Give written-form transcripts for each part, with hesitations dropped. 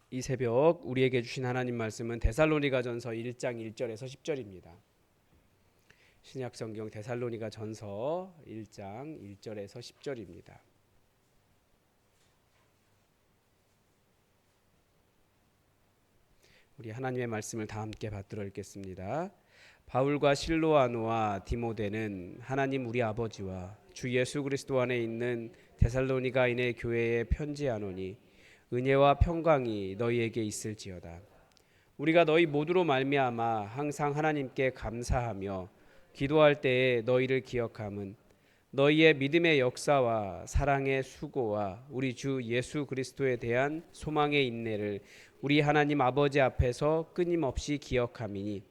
이 새벽 우리에게 주신 하나님 말씀은 데살로니가전서 1장 1절에서 10절입니다. 신약 성경 데살로니가전서 1장 1절에서 10절입니다. 우리 하나님의 말씀을 다 함께 받들어 읽겠습니다. 바울과 실로아노와 디모데는 하나님 우리 아버지와 주 예수 그리스도 안에 있는 데살로니가인의 교회에 편지하노니 은혜와 평강이 너희에게 있을지어다. 우리가 너희 모두로 말미암아 항상 하나님께 감사하며 기도할 때에 너희를 기억함은 너희의 믿음의 역사와 사랑의 수고와 우리 주 예수 그리스도에 대한 소망의 인내를 우리 하나님 아버지 앞에서 끊임없이 기억함이니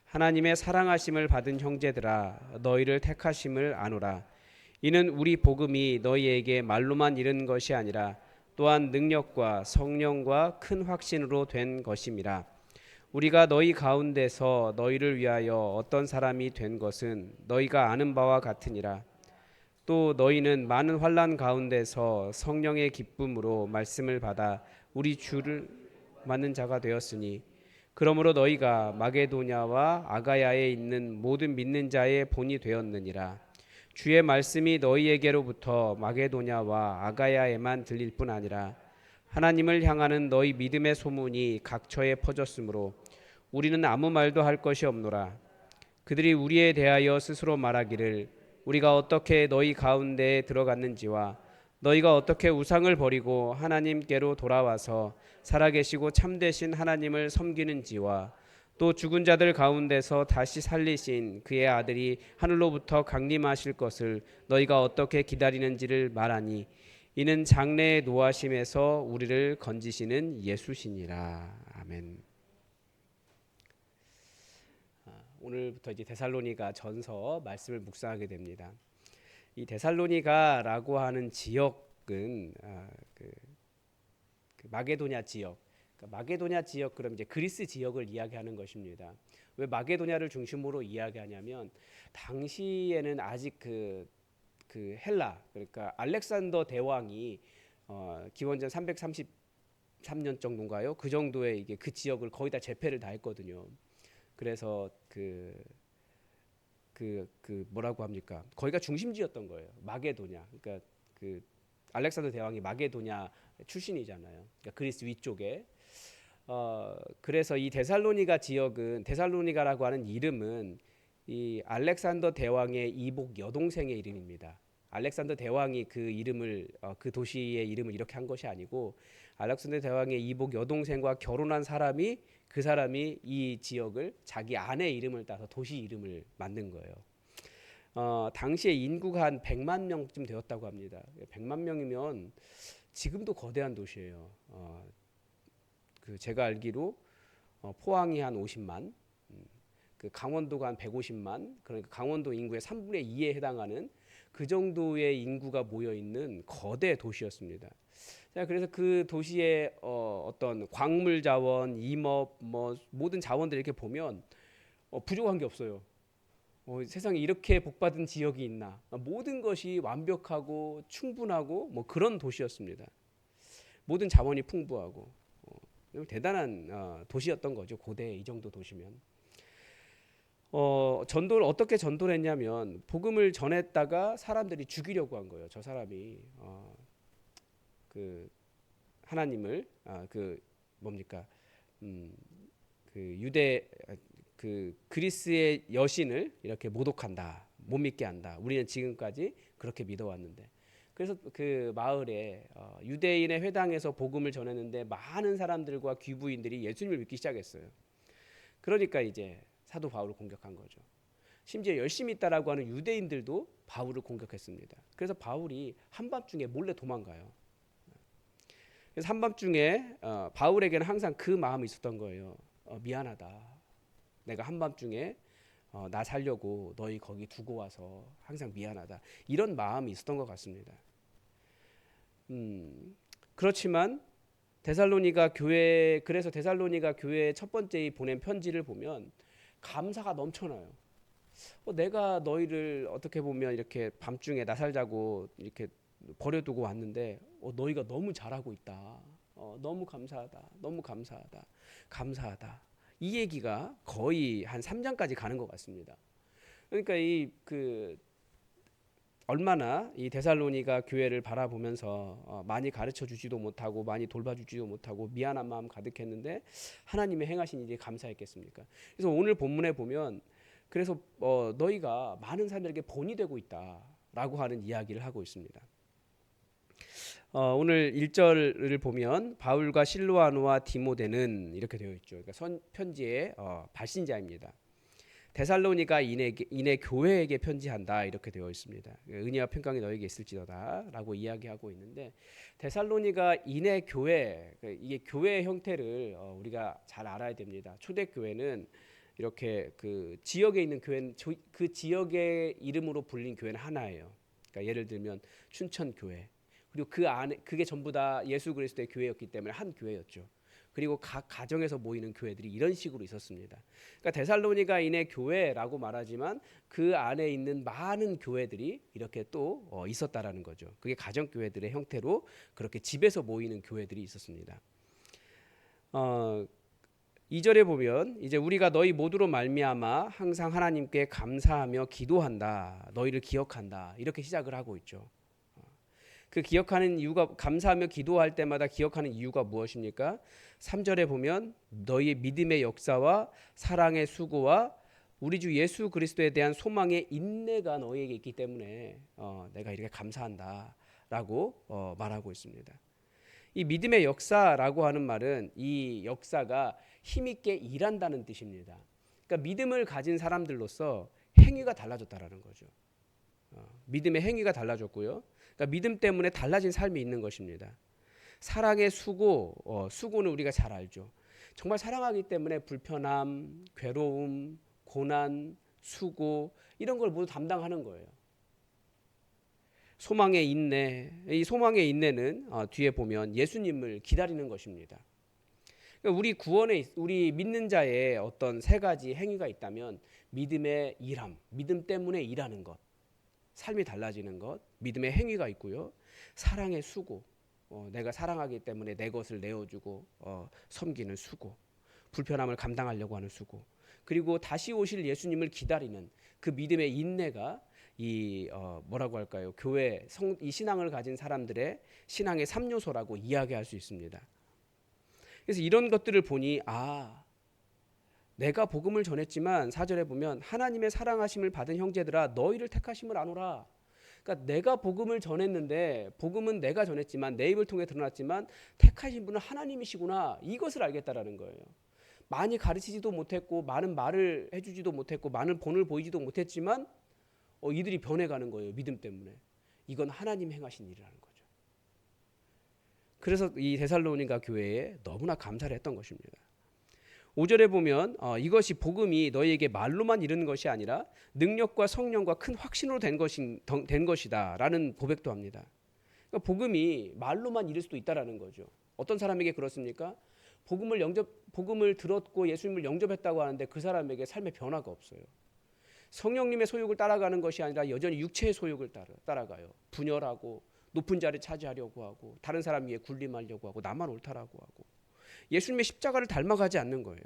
하나님의 사랑하심을 받은 형제들아 너희를 택하심을 아노라. 이는 우리 복음이 너희에게 말로만 이른 것이 아니라 또한 능력과 성령과 큰 확신으로 된 것임이라. 우리가 너희 가운데서 너희를 위하여 어떤 사람이 된 것은 너희가 아는 바와 같으니라. 또 너희는 많은 환난 가운데서 성령의 기쁨으로 말씀을 받아 우리 주를 맞는 자가 되었으니 그러므로 너희가 마게도냐와 아가야에 있는 모든 믿는 자의 본이 되었느니라. 주의 말씀이 너희에게로부터 마게도냐와 아가야에만 들릴 뿐 아니라 하나님을 향하는 너희 믿음의 소문이 각처에 퍼졌으므로 우리는 아무 말도 할 것이 없노라. 그들이 우리에 대하여 스스로 말하기를 우리가 어떻게 너희 가운데에 들어갔는지와 너희가 어떻게 우상을 버리고 하나님께로 돌아와서 살아계시고 참되신 하나님을 섬기는지와 또 죽은 자들 가운데서 다시 살리신 그의 아들이 하늘로부터 강림하실 것을 너희가 어떻게 기다리는지를 말하니 이는 장래의 노하심에서 우리를 건지시는 예수시니라. 아멘. 오늘부터 이제 데살로니가 전서 말씀을 묵상하게 됩니다. 이 데살로니가라고 하는 지역은 그 마게도냐 지역, 그러니까 마게도냐 지역 그럼 이제 그리스 지역을 이야기하는 것입니다. 왜 마게도냐를 중심으로 이야기하냐면 당시에는 아직 그 헬라, 그러니까 알렉산더 대왕이 기원전 333년 정도인가요? 그 정도에 이게 그 지역을 거의 다 제패를 다 했거든요. 그래서 뭐라고 합니까? 거기가 중심지였던 거예요. 마게도냐. 그러니까 그 알렉산더 대왕이 마게도냐 출신이잖아요. 그러니까 그리스 위쪽에. 그래서 이 데살로니가 지역은 데살로니가라고 하는 이름은 이 알렉산더 대왕의 이복 여동생의 이름입니다. 알렉산더 대왕이 그 이름을 그 도시의 이름을 이렇게 한 것이 아니고 알렉산더 대왕의 이복 여동생과 결혼한 사람이 그 사람이 이 지역을 자기 아내 이름을 따서 도시 이름을 만든 거예요. 당시에 인구가 한 100만 명쯤 되었다고 합니다. 100만 명이면 지금도 거대한 도시예요. 제가 알기로 포항이 한 50만, 그 강원도가 한 150만, 그러니까 강원도 인구의 3분의 2에 해당하는 그 정도의 인구가 모여 있는 거대 도시였습니다. 자, 그래서 그 도시의 어떤 광물 자원, 임업, 뭐 모든 자원들 이렇게 보면 부족한 게 없어요. 세상에 이렇게 복받은 지역이 있나? 모든 것이 완벽하고 충분하고 뭐 그런 도시였습니다. 모든 자원이 풍부하고 대단한 도시였던 거죠. 고대 이 정도 도시면. 전도를 어떻게 전도를 했냐면 복음을 전했다가 사람들이 죽이려고 한 거예요. 저 사람이 그 하나님을 뭡니까? 그 유대 그 그리스의 여신을 이렇게 모독한다, 못 믿게 한다. 우리는 지금까지 그렇게 믿어왔는데. 그래서 그 마을에 유대인의 회당에서 복음을 전했는데 많은 사람들과 귀부인들이 예수님을 믿기 시작했어요. 그러니까 이제 사도 바울을 공격한 거죠. 심지어 열심히 있다라고 하는 유대인들도 바울을 공격했습니다. 그래서 바울이 한밤중에 몰래 도망가요. 그래서 한밤중에 바울에게는 항상 그 마음이 있었던 거예요. 미안하다. 내가 한밤중에 나 살려고 너희 거기 두고 와서 항상 미안하다. 이런 마음이 있었던 것 같습니다. 그렇지만 그래서 데살로니가 교회에 첫 번째 보낸 편지를 보면 감사가 넘쳐나요. 내가 너희를 어떻게 보면 이렇게 밤중에 나 살자고 이렇게 버려두고 왔는데 너희가 너무 잘하고 있다. 너무 감사하다. 너무 감사하다. 감사하다. 이 얘기가 거의 한 3장까지 가는 것 같습니다. 그러니까 얼마나 이 데살로니가 교회를 바라보면서 많이 가르쳐 주지도 못하고 많이 돌봐주지도 못하고 미안한 마음 가득했는데 하나님의 행하신 일이 감사했겠습니까? 그래서 오늘 본문에 보면 그래서 너희가 많은 사람들에게 본이 되고 있다라고 하는 이야기를 하고 있습니다. 오늘 1절을 보면 바울과 실로아노와 디모데는 이렇게 되어 있죠. 그러니까 편지의 발신자입니다. 데살로니가 이내 교회에게 편지한다 이렇게 되어 있습니다. 은혜와 평강이 너에게 있을지어다라고 이야기하고 있는데 데살로니가 이내 교회 이게 교회의 형태를 우리가 잘 알아야 됩니다. 초대교회는 이렇게 그 지역에 있는 교회는 그 지역의 이름으로 불린 교회는 하나예요. 그러니까 예를 들면 춘천교회 그리고 그 안에 그게 전부 다 예수 그리스도의 교회였기 때문에 한 교회였죠. 그리고 각 가정에서 모이는 교회들이 이런 식으로 있었습니다. 그러니까 데살로니가인의 교회라고 말하지만 그 안에 있는 많은 교회들이 이렇게 또 있었다라는 거죠. 그게 가정 교회들의 형태로 그렇게 집에서 모이는 교회들이 있었습니다. 2절에 보면 이제 우리가 너희 모두로 말미암아 항상 하나님께 감사하며 기도한다. 너희를 기억한다. 이렇게 시작을 하고 있죠. 그 기억하는 이유가 감사하며 기도할 때마다 기억하는 이유가 무엇입니까? 3절에 보면 너희의 믿음의 역사와 사랑의 수고와 우리 주 예수 그리스도에 대한 소망의 인내가 너희에게 있기 때문에 내가 이렇게 감사한다라고 말하고 있습니다. 이 믿음의 역사라고 하는 말은 이 역사가 힘있게 일한다는 뜻입니다. 그러니까 믿음을 가진 사람들로서 행위가 달라졌다라는 거죠. 믿음의 행위가 달라졌고요. 그러니까 믿음 때문에 달라진 삶이 있는 것입니다. 사랑의 수고는 우리가 잘 알죠. 정말 사랑하기 때문에 불편함, 괴로움, 고난, 수고 이런 걸 모두 담당하는 거예요. 소망의 인내, 이 소망의 인내는 뒤에 보면 예수님을 기다리는 것입니다. 그러니까 우리 믿는 자의 어떤 세 가지 행위가 있다면 믿음의 일함, 믿음 때문에 일하는 것, 삶이 달라지는 것, 믿음의 행위가 있고요. 사랑의 수고, 내가 사랑하기 때문에 내 것을 내어주고 섬기는 수고, 불편함을 감당하려고 하는 수고, 그리고 다시 오실 예수님을 기다리는 그 믿음의 인내가 뭐라고 할까요? 교회 이 신앙을 가진 사람들의 신앙의 3요소라고 이야기할 수 있습니다. 그래서 이런 것들을 보니 내가 복음을 전했지만 4절에 보면 하나님의 사랑하심을 받은 형제들아 너희를 택하심을 아노라. 그러니까 내가 복음을 전했는데 복음은 내가 전했지만 내 입을 통해 드러났지만 택하신 분은 하나님이시구나. 이것을 알겠다라는 거예요. 많이 가르치지도 못했고 많은 말을 해주지도 못했고 많은 본을 보이지도 못했지만 이들이 변해가는 거예요. 믿음 때문에. 이건 하나님 행하신 일이라는 거죠. 그래서 이 데살로니가 교회에 너무나 감사를 했던 것입니다. 5절에 보면 이것이 복음이 너희에게 말로만 이르는 것이 아니라 능력과 성령과 큰 확신으로 된 것이다 라는 고백도 합니다. 그러니까 복음이 말로만 이룰 수도 있다라는 거죠. 어떤 사람에게 그렇습니까? 복음을 들었고 예수님을 영접했다고 하는데 그 사람에게 삶의 변화가 없어요. 성령님의 소욕을 따라가는 것이 아니라 여전히 육체의 소욕을 따라가요. 분열하고 높은 자리를 차지하려고 하고 다른 사람 위에 군림하려고 하고 나만 옳다라고 하고 예수님의 십자가를 닮아가지 않는 거예요.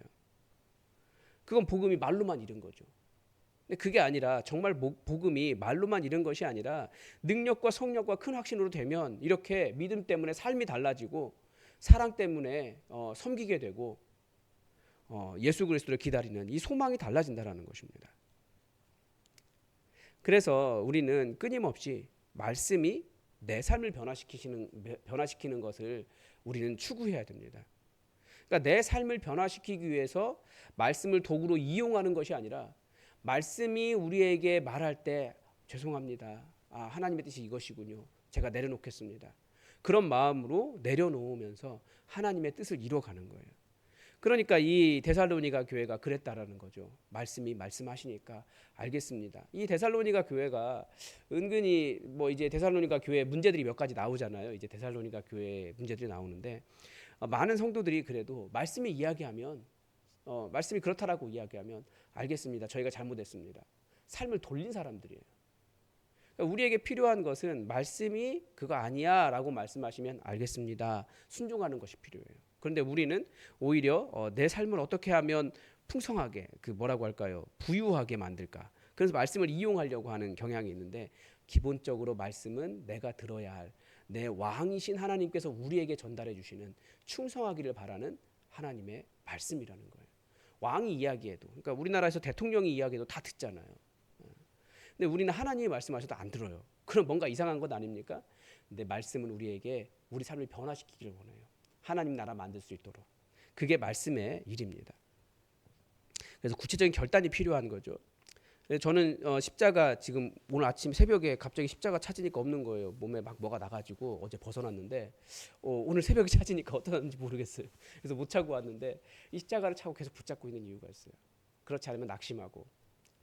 그건 복음이 말로만 이룬 거죠. 근데 그게 아니라 정말 복음이 말로만 이룬 것이 아니라 능력과 성령과 큰 확신으로 되면 이렇게 믿음 때문에 삶이 달라지고 사랑 때문에 섬기게 되고 예수 그리스도를 기다리는 이 소망이 달라진다라는 것입니다. 그래서 우리는 끊임없이 말씀이 내 삶을 변화시키는 것을 우리는 추구해야 됩니다. 그러니까 내 삶을 변화시키기 위해서 말씀을 도구로 이용하는 것이 아니라 말씀이 우리에게 말할 때 죄송합니다. 하나님의 뜻이 이것이군요. 제가 내려놓겠습니다. 그런 마음으로 내려놓으면서 하나님의 뜻을 이루어가는 거예요. 그러니까 이 데살로니가 교회가 그랬다라는 거죠. 말씀이 말씀하시니까 알겠습니다. 이 데살로니가 교회가 은근히 이제 데살로니가 교회 문제들이 몇 가지 나오잖아요. 이제 데살로니가 교회 문제들이 나오는데 많은 성도들이 그래도 말씀이 이야기하면 말씀이 그렇다라고 이야기하면 알겠습니다. 저희가 잘못했습니다. 삶을 돌린 사람들이에요. 그러니까 우리에게 필요한 것은 말씀이 그거 아니야 라고 말씀하시면 알겠습니다, 순종하는 것이 필요해요. 그런데 우리는 오히려 내 삶을 어떻게 하면 풍성하게, 그 뭐라고 할까요, 부유하게 만들까, 그래서 말씀을 이용하려고 하는 경향이 있는데, 기본적으로 말씀은 내가 들어야 할, 내 왕이신 하나님께서 우리에게 전달해 주시는, 충성하기를 바라는 하나님의 말씀이라는 거예요. 왕이 이야기해도, 그러니까 우리나라에서 대통령이 이야기해도 다 듣잖아요. 근데 우리는 하나님이 말씀하셔도 안 들어요. 그럼 뭔가 이상한 것 아닙니까? 근데 말씀은 우리에게 우리 삶을 변화시키기를 원해요. 하나님 나라 만들 수 있도록. 그게 말씀의 일입니다. 그래서 구체적인 결단이 필요한 거죠. 저는 십자가, 지금 오늘 아침 새벽에 갑자기 십자가 찾으니까 없는 거예요. 몸에 막 뭐가 나가지고 어제 벗어났는데 오늘 새벽에 찾으니까 어떠한지 모르겠어요. 그래서 못 차고 왔는데, 이 십자가를 차고 계속 붙잡고 있는 이유가 있어요. 그렇지 않으면 낙심하고,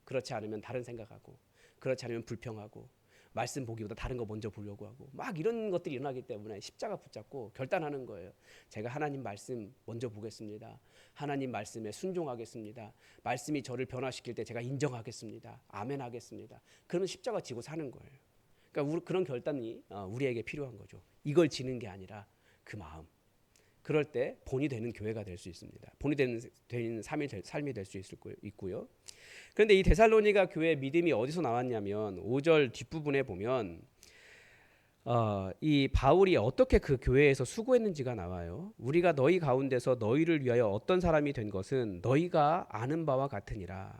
그렇지 않으면 다른 생각하고, 그렇지 않으면 불평하고, 말씀 보기보다 다른 거 먼저 보려고 하고, 막 이런 것들이 일어나기 때문에 십자가 붙잡고 결단하는 거예요. 제가 하나님 말씀 먼저 보겠습니다. 하나님 말씀에 순종하겠습니다. 말씀이 저를 변화시킬 때 제가 인정하겠습니다. 아멘 하겠습니다. 그러면 십자가 지고 사는 거예요. 그러니까 그런 결단이 우리에게 필요한 거죠. 이걸 지는 게 아니라 그 마음. 그럴 때 본이 되는 교회가 될 수 있습니다. 본이 되는 삶이 될 수 있고요. 그런데 이 데살로니가 교회 믿음이 어디서 나왔냐면, 5절 뒷부분에 보면 이 바울이 어떻게 그 교회에서 수고했는지가 나와요. 우리가 너희 가운데서 너희를 위하여 어떤 사람이 된 것은 너희가 아는 바와 같으니라.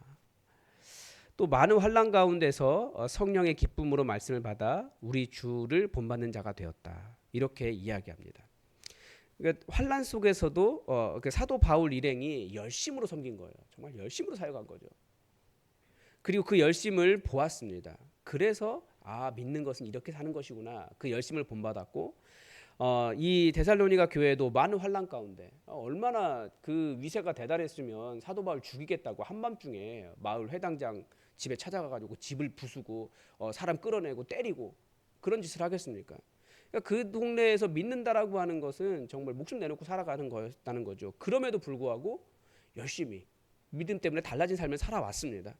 또 많은 환난 가운데서 성령의 기쁨으로 말씀을 받아 우리 주를 본받는 자가 되었다. 이렇게 이야기합니다. 그러니까 환난 속에서도 그 사도 바울 일행이 열심으로 섬긴 거예요. 정말 열심으로 사역한 거죠. 그리고 그 열심을 보았습니다. 그래서 믿는 것은 이렇게 사는 것이구나, 그 열심을 본받았고, 이 데살로니가 교회도 많은 환난 가운데 얼마나 그 위세가 대단했으면 사도 바울 죽이겠다고 한밤중에 마을 회당장 집에 찾아가가지고 집을 부수고 사람 끌어내고 때리고 그런 짓을 하겠습니까? 그러니까 그 동네에서 믿는다라고 하는 것은 정말 목숨 내놓고 살아가는 거였다는 거죠. 그럼에도 불구하고 열심히 믿음 때문에 달라진 삶을 살아왔습니다.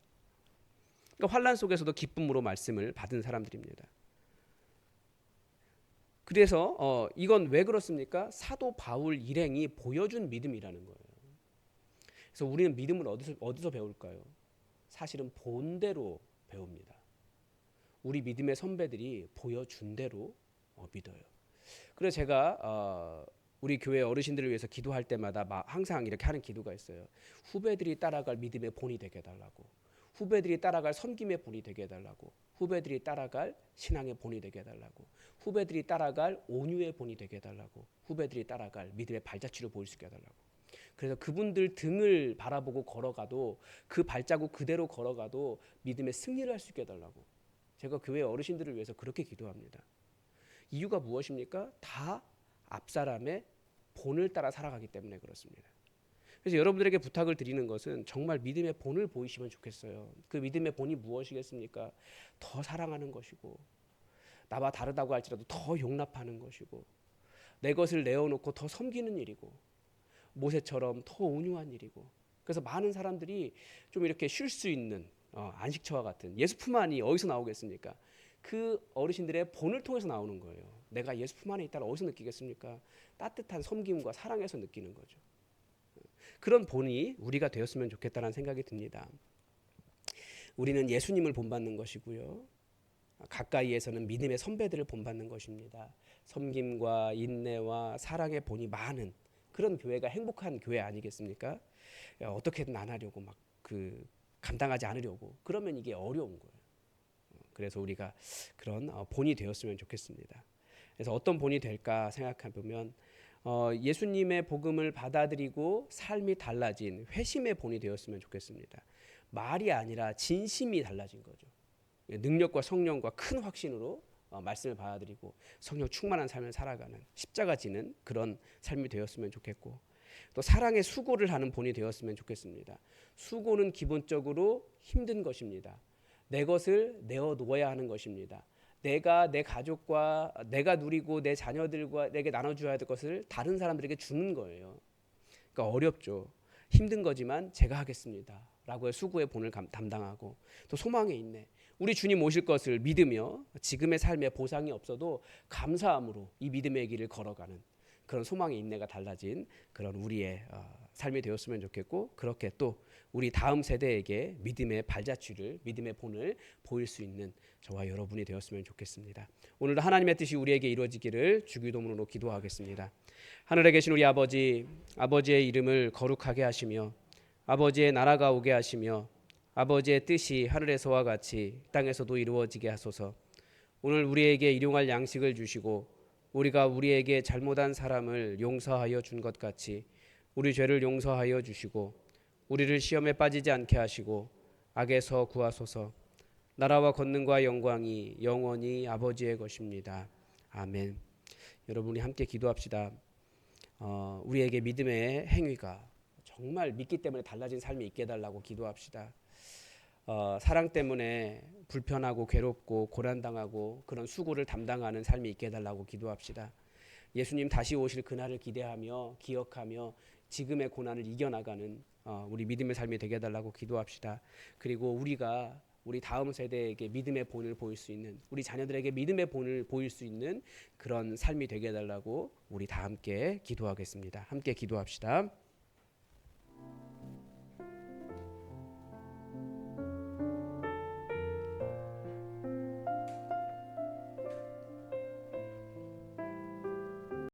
그러니까 환난 속에서도 기쁨으로 말씀을 받은 사람들입니다. 그래서 이건 왜 그렇습니까? 사도 바울 일행이 보여준 믿음이라는 거예요. 그래서 우리는 믿음을 어디서 배울까요? 사실은 본대로 배웁니다. 우리 믿음의 선배들이 보여준 대로 믿어요. 그래서 제가 우리 교회 어르신들을 위해서 기도할 때마다 항상 이렇게 하는 기도가 있어요. 후배들이 따라갈 믿음의 본이 되게 해달라고, 후배들이 따라갈 섬김의 본이 되게 해달라고, 후배들이 따라갈 신앙의 본이 되게 해달라고, 후배들이 따라갈 온유의 본이 되게 해달라고, 후배들이 따라갈 믿음의 발자취를 보일 수 있게 해달라고. 그래서 그분들 등을 바라보고 걸어가도, 그 발자국 그대로 걸어가도 믿음의 승리를 할 수 있게 해달라고, 제가 교회 어르신들을 위해서 그렇게 기도합니다. 이유가 무엇입니까? 다 앞사람의 본을 따라 살아가기 때문에 그렇습니다. 그래서 여러분들에게 부탁을 드리는 것은 정말 믿음의 본을 보이시면 좋겠어요. 그 믿음의 본이 무엇이겠습니까? 더 사랑하는 것이고, 나와 다르다고 할지라도 더 용납하는 것이고, 내 것을 내어놓고 더 섬기는 일이고, 모세처럼 더 온유한 일이고. 그래서 많은 사람들이 좀 이렇게 쉴 수 있는 안식처와 같은 예수 품 안이 어디서 나오겠습니까? 그 어르신들의 본을 통해서 나오는 거예요. 내가 예수 품 안에 있다는 어디서 느끼겠습니까? 따뜻한 섬김과 사랑에서 느끼는 거죠. 그런 본이 우리가 되었으면 좋겠다는 생각이 듭니다. 우리는 예수님을 본받는 것이고요, 가까이에서는 믿음의 선배들을 본받는 것입니다. 섬김과 인내와 사랑의 본이 많은 그런 교회가 행복한 교회 아니겠습니까? 어떻게든 안 하려고 막 감당하지 않으려고 그러면 이게 어려운 거예요. 그래서 우리가 그런 본이 되었으면 좋겠습니다. 그래서 어떤 본이 될까 생각해 보면 예수님의 복음을 받아들이고 삶이 달라진 회심의 본이 되었으면 좋겠습니다. 말이 아니라 진심이 달라진 거죠. 능력과 성령과 큰 확신으로 말씀을 받아들이고 성령 충만한 삶을 살아가는, 십자가 지는 그런 삶이 되었으면 좋겠고, 또 사랑의 수고를 하는 본이 되었으면 좋겠습니다. 수고는 기본적으로 힘든 것입니다. 내 것을 내어놓아야 하는 것입니다. 내가 내 가족과 내가 누리고 내 자녀들과 내게 나눠줘야 될 것을 다른 사람들에게 주는 거예요. 그러니까 어렵죠. 힘든 거지만 제가 하겠습니다 라고 수고의 본을 담당하고, 또 소망에 있네. 우리 주님 오실 것을 믿으며 지금의 삶에 보상이 없어도 감사함으로 이 믿음의 길을 걸어가는 그런 소망의 인내가 달라진 그런 우리의 삶이 되었으면 좋겠고, 그렇게 또 우리 다음 세대에게 믿음의 발자취를, 믿음의 본을 보일 수 있는 저와 여러분이 되었으면 좋겠습니다. 오늘도 하나님의 뜻이 우리에게 이루어지기를 주기도문으로 기도하겠습니다. 하늘에 계신 우리 아버지, 아버지의 이름을 거룩하게 하시며 아버지의 나라가 오게 하시며 아버지의 뜻이 하늘에서와 같이 땅에서도 이루어지게 하소서. 오늘 우리에게 일용할 양식을 주시고 우리가 우리에게 잘못한 사람을 용서하여 준 것 같이 우리 죄를 용서하여 주시고 우리를 시험에 빠지지 않게 하시고 악에서 구하소서. 나라와 권능과 영광이 영원히 아버지의 것입니다. 아멘. 여러분이 함께 기도합시다. 우리에게 믿음의 행위가 정말 믿기 때문에 달라진 삶이 있게 해달라고 기도합시다. 사랑 때문에 불편하고 괴롭고 고난당하고 그런 수고를 담당하는 삶이 있게 해달라고 기도합시다. 예수님 다시 오실 그날을 기대하며 기억하며 지금의 고난을 이겨나가는 우리 믿음의 삶이 되게 해달라고 기도합시다. 그리고 우리가 우리 다음 세대에게 믿음의 본을 보일 수 있는, 우리 자녀들에게 믿음의 본을 보일 수 있는 그런 삶이 되게 해달라고 우리 다 함께 기도하겠습니다. 함께 기도합시다.